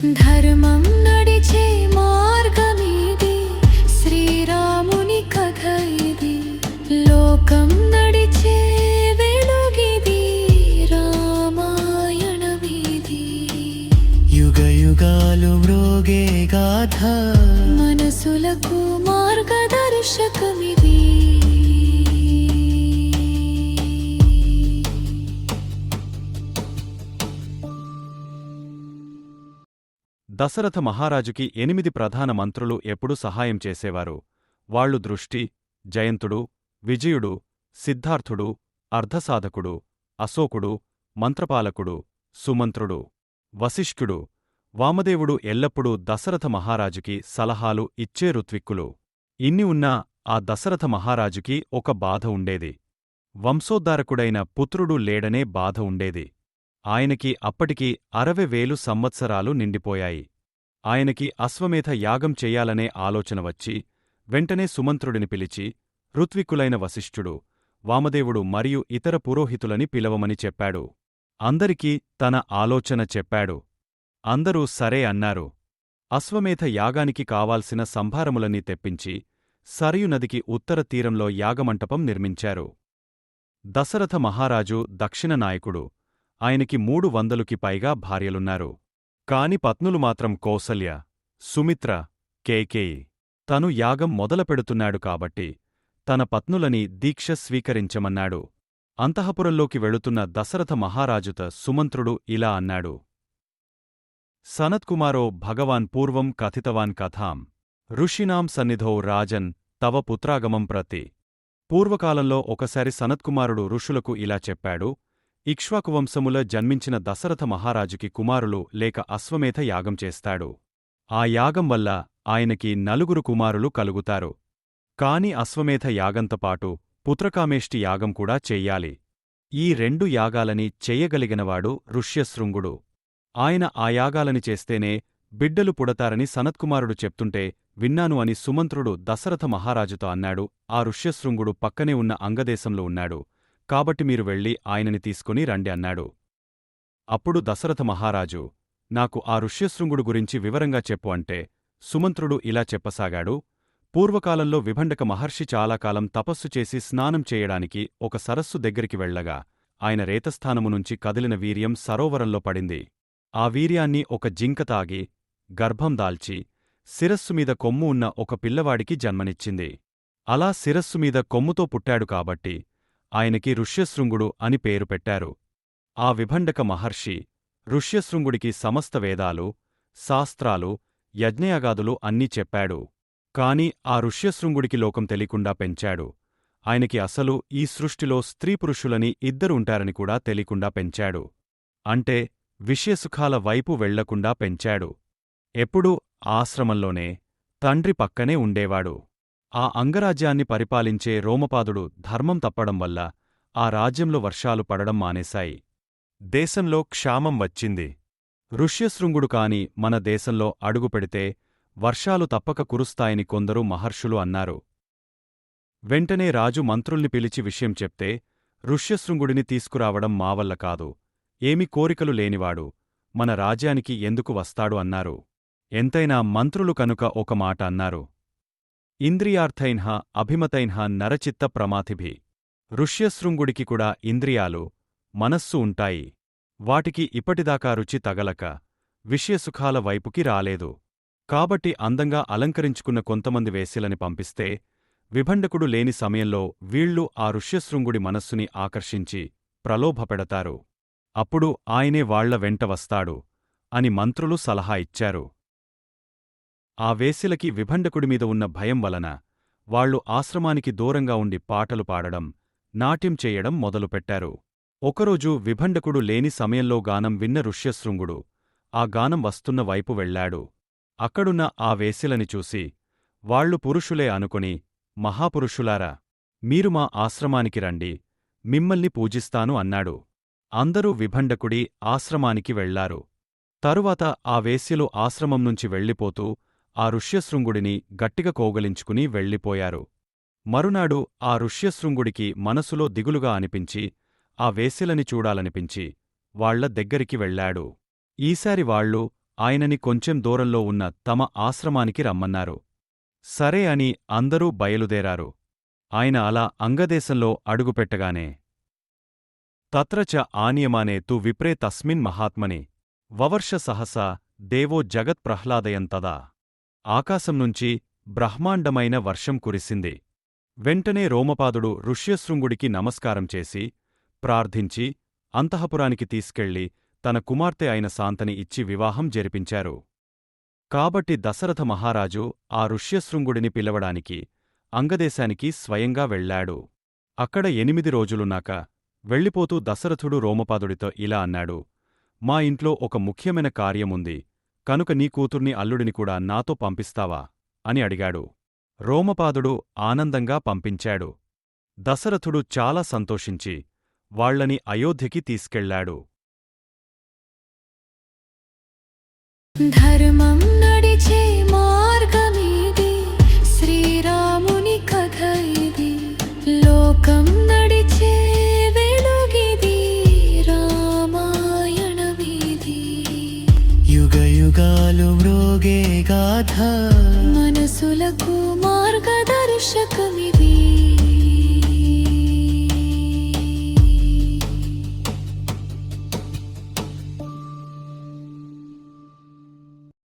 ధర్మం నడిచే మార్గమిది, శ్రీరాముని కథ ఇది. లోకం నడిచే వెలుగిది, రామాయణమిది. యుగ యుగాలు మ్రోగే గాథ, మనసులకు మార్గదర్శకమిది. దశరథ మహారాజుకి 8 ప్రధాన మంత్రులు ఎప్పుడు సహాయం చేసేవారు. వాళ్లు దృష్టి, జయంతుడు, విజయుడు, సిద్ధార్థుడు, అర్ధసాధకుడు, అశోకుడు, మంత్రపాలకుడు, సుమంత్రుడు, వశిష్ఠుడు, వామదేవుడు ఎల్లప్పుడూ దశరథ మహారాజుకి సలహాలు ఇచ్చే ఋత్విక్కులు. ఇన్ని ఉన్నా ఆ దశరథ మహారాజుకి ఒక బాధ ఉండేది. వంశోద్ధారకుడైన పుత్రుడు లేడనే బాధ ఉండేది. ఆయనకి అప్పటికి 60,000 సంవత్సరాలు నిండిపోయాయి. ఆయనకి అశ్వమేధ యాగం చెయ్యాలనే ఆలోచన వచ్చి వెంటనే సుమంత్రుడిని పిలిచి ఋత్విక్కులైన వశిష్ఠుడు, వామదేవుడు మరియు ఇతర పురోహితులని పిలవమని చెప్పాడు. అందరికీ తన ఆలోచన చెప్పాడు. అందరూ సరే అన్నారు. అశ్వమేధ యాగానికి కావాల్సిన సంభారములన్నీ తెప్పించి సరయు నదికి ఉత్తర తీరంలో యాగమంటపం నిర్మించారు. దశరథ మహారాజు దక్షిణ నాయకుడు. ఆయనకి 300కి పైగా భార్యలున్నారు. కాని పత్నులు మాత్రం కౌసల్య, సుమిత్ర, కేకేయి. తను యాగం మొదలుపెడుతున్నాడు కాబట్టి తన పత్నులని దీక్ష స్వీకరించమన్నాడు. అంతఃపురంలోకి వెళుతున్న దశరథ మహారాజుత సుమంత్రుడు ఇలా అన్నాడు. సనత్కుమారో భగవాన్ పూర్వం కథితవాన్ కథాం ఋషీనాం సన్నిధౌ రాజన్ తవ పుత్రాగమం ప్రతి. పూర్వకాలంలో ఒకసారి సనత్కుమారుడు ఋషులకు ఇలా చెప్పాడు. ఇక్ష్వాకువంశముల జన్మించిన దశరథ మహారాజుకి కుమారులు లేక అశ్వమేధ యాగం చేస్తాడు. ఆ యాగం వల్ల ఆయనకి 4 కుమారులు కలుగుతారు. కాని అశ్వమేధ యాగంతోపాటు పుత్రకామేష్టి యాగం కూడా చెయ్యాలి. ఈ 2 యాగాలని చెయ్యగలిగినవాడు ఋష్యశృంగుడు. ఆయన ఆ యాగాలని చేస్తేనే బిడ్డలు పుడతారని సనత్కుమారుడు చెప్తుంటే విన్నాను అని సుమంత్రుడు దశరథ మహారాజుతో అన్నాడు. ఆ ఋష్యశృంగుడు పక్కనే ఉన్న అంగదేశంలో ఉన్నాడు. కాబట్టి మీరు వెళ్ళి ఆయనని తీసుకుని రండి అన్నాడు. అప్పుడు దశరథ మహారాజు, నాకు ఆ ఋష్యశృంగుడు గురించి వివరంగా చెప్పు అంటే సుమంత్రుడు ఇలా చెప్పసాగాడు. పూర్వకాలంలో విభండక మహర్షి చాలా కాలం తపస్సు చేసి స్నానం చేయడానికి ఒక సరస్సు దగ్గరికి వెళ్లగా ఆయన రేతస్థానము నుంచి కదిలిన వీర్యం సరోవరంలో పడింది. ఆ వీర్యాన్ని ఒక జింక తాగి గర్భం దాల్చి శిరస్సుమీద కొమ్ము ఉన్న ఒక పిల్లవాడికి జన్మనిచ్చింది. అలా శిరస్సుమీద కొమ్ముతో పుట్టాడు కాబట్టి ఆయనకి ఋష్యశృంగుడు అని పేరు పెట్టారు. ఆ విభండక మహర్షి ఋష్యశృంగుడికి సమస్త వేదాలు, శాస్త్రాలు, యజ్ఞయాగాదులు అన్నీ చెప్పాడు. కాని ఆ ఋష్యశృంగుడికి లోకం తెలియకుండా పెంచాడు. ఆయనకి అసలు ఈ సృష్టిలో స్త్రీపురుషులని 2 ఉంటారని కూడా తెలియకుండా పెంచాడు. అంటే విషయసుఖాల వైపు వెళ్లకుండా పెంచాడు. ఎప్పుడూ ఆశ్రమంలోనే తండ్రి పక్కనే ఉండేవాడు. ఆ అంగరాజ్యాన్ని పరిపాలించే రోమపాదుడు ధర్మం తప్పడం వల్ల ఆ రాజ్యంలో వర్షాలు పడడం మానేశాయి. దేశంలో క్షామం వచ్చింది. ఋష్యశృంగుడు కాని మన దేశంలో అడుగుపెడితే వర్షాలు తప్పక కురుస్తాయని కొందరు మహర్షులు అన్నారు. వెంటనే రాజు మంత్రుల్ని పిలిచి విషయం చెప్తే, ఋష్యశృంగుడిని తీసుకురావడం మావల్ల కాదు. ఏమి కోరికలు లేనివాడు మన రాజ్యానికి ఎందుకు వస్తాడు అన్నారు. ఎంతైనా మంత్రులు కనుక ఒక మాట అన్నారు. ఇంద్రియార్థైన్హ అభిమతైన్హ నరచిత్త ప్రమాథిభి. ఋష్యశృంగుడికి కూడా ఇంద్రియాలు, మనస్సు ఉంటాయి. వాటికి ఇప్పటిదాకా రుచి తగలక విషయసుఖాల వైపుకి రాలేదు. కాబట్టి అందంగా అలంకరించుకున్న కొంతమంది వేశ్యలని పంపిస్తే విభండకుడు లేని సమయంలో వీళ్లు ఆ ఋష్యశృంగుడి మనస్సుని ఆకర్షించి ప్రలోభపెడతారు. అప్పుడు ఆయనే వాళ్ల వెంట వస్తాడు అని మంత్రులు సలహా ఇచ్చారు. ఆ వేశ్యలకి విభండకుడిమీద ఉన్న భయం వలన వాళ్లు ఆశ్రమానికి దూరంగా ఉండి పాటలు పాడడం, నాట్యం చెయ్యడం మొదలుపెట్టారు. ఒకరోజు విభండకుడు లేని సమయంలో గానం విన్న ఋష్యశృంగుడు ఆ గానం వస్తున్న వైపు వెళ్లాడు. అక్కడున్న ఆ వేశ్యలని చూసి వాళ్లు పురుషులే అనుకుని, మహాపురుషులారా, మీరు మా ఆశ్రమానికి రండి, మిమ్మల్ని పూజిస్తాను అన్నాడు. అందరూ విభండకుడి ఆశ్రమానికి వెళ్లారు. తరువాత ఆ వేశ్యలు ఆశ్రమం నుంచి వెళ్ళిపోతూ ఆ ఋష్యశృంగుడిని గట్టిగా కౌగలించుకుని వెళ్ళిపోయారు. మరునాడు ఆ ఋష్యశృంగుడికి మనసులో దిగులుగా అనిపించి ఆ వేశ్యలని చూడాలనిపించి వాళ్ల దగ్గరికి వెళ్లాడు. ఈసారి వాళ్లు ఆయనని కొంచెం దూరంలో ఉన్న తమ ఆశ్రమానికి రమ్మన్నారు. సరే అని అందరూ బయలుదేరారు. ఆయన అలా అంగదేశంలో అడుగుపెట్టగానే తత్ర చ ఆనియమానే తు విప్రే తస్మిన్ మహాత్మని వవర్ష సహసా దేవో జగత్ప్రహ్లాదయంతదా. ఆకాశం నుంచి బ్రహ్మాండమైన వర్షం కురిసింది. వెంటనే రోమపాదుడు ఋష్యశృంగుడికి నమస్కారం చేసి, ప్రార్థించి అంతఃపురానికి తీసుకెళ్లి తన కుమార్తె అయిన శాంతని ఇచ్చి వివాహం జరిపించారు. కాబట్టి దశరథ మహారాజు ఆ ఋష్యశృంగుడిని పిలవడానికి అంగదేశానికి స్వయంగా వెళ్లాడు. అక్కడ 8 రోజులున్నాక వెళ్ళిపోతూ దశరథుడు రోమపాదుడితో ఇలా అన్నాడు: మా ఇంట్లో ఒక ముఖ్యమైన కార్యముంది, కనుక నీ కూతుర్ని అల్లుడిని కూడా నాతో పంపిస్తావా అని అడిగాడు. రోమపాదుడు ఆనందంగా పంపించాడు. దశరథుడు చాలా సంతోషించి వాళ్లని అయోధ్యకి తీసుకెళ్లాడు. ధర్మం నడిచే మార్గమీది, శ్రీరాముని కథ ఇది. లోకం నడిచే వెలుగిది, రామాయణమీది. యుగ యుగాలు మ్రోగే గాథ మనసులకు